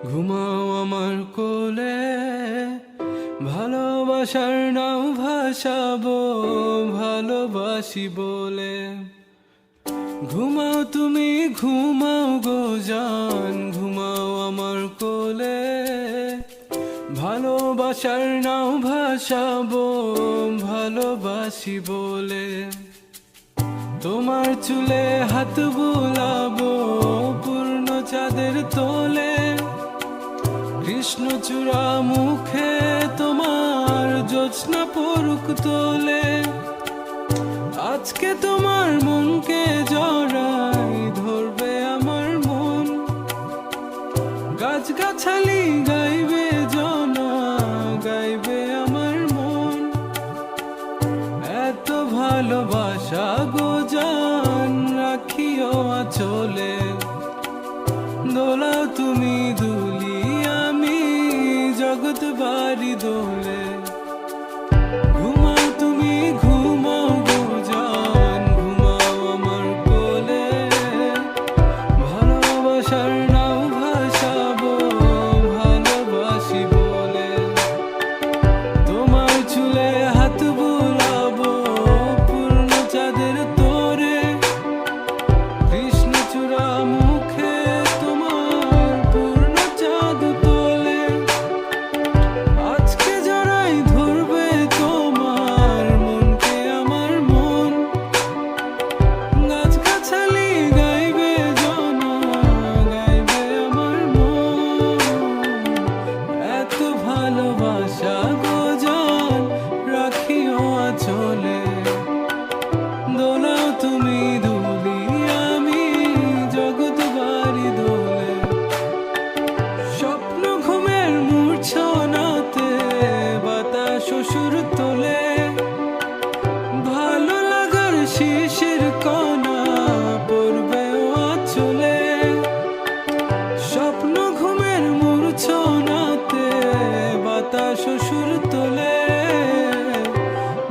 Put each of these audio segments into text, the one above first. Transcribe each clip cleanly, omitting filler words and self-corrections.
ঘুমাও আমার কোলে, ভালোবাসার নাও ভাসাবো ভালোবাসি বলে। ঘুমাও তুমি ঘুমাও গো জান, ঘুমাও আমার কোলে, ভালোবাসার নাও ভাসাবো ভালোবাসি বলে। তোমার চুলে হাত বুলাবো পূর্ণ চাঁদের তোলে, কৃষ্ণচূড়া মুখে তোমার জ্যোৎস্না পড়ুক তোলে। আজকে তোমার মনকে জড়াই ধরবে আমার মন, গাছগাছালি গাইবে জনা গাইবে আমার মন। এত ভালোবাসা গো জান রাখিও আঁচলে, দোলাও তুমি দুলি আমি জগৎ বাড়ি দোলে। ঘুমাও তুমি ঘুমাও গো জান, ঘুমাও আমার কোলে, ভালোবাসার নাও ভাসাবো ভালোবাসি বলে। তোমার চুলে হাত বুলাবো পূর্ণ চাঁদের তোরে, কৃষ্ণচূড়া মুখে তোমার পূর্ণ চাঁদ তোলে। আজকে জড়াই ধরবে তোমার মনকে আমার মন, গাছগাছালি গাইবে জনা গাইবে আমার মন। এত ভালোবাসা গো জান রাখিও আঁচলে, দোলাও তুমি দুলি আমি জগৎ বাড়ি দোলে। স্বপ্ন ঘুমের মূর্ছনাতে বাতাস সুর তোলে, ভালো লাগার শিশির কণা পড়বে আঁচলে। স্বপ্ন ঘুমের মূর্ছনাতে বাতাস সুর তোলে,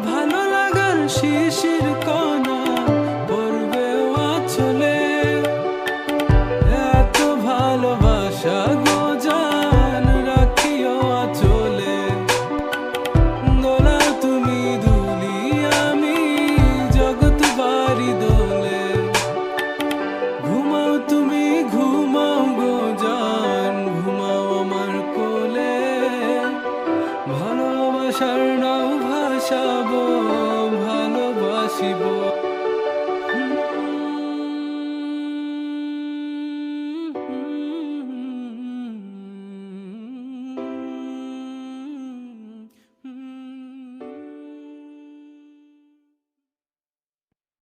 ভালো লাগার শিশির কণা পড়বে আঁচলে। এত ভালোবাসা গো জান রাখিও আঁচলে, দোলাও তুমি দুলি আমি জগৎ বাড়ি দোলে। ঘুমাও তুমি ঘুমাও গো জান, ঘুমাও আমার কোলে, ভালোবাসার নাও ভাসাবো ভালোবাসি বলে।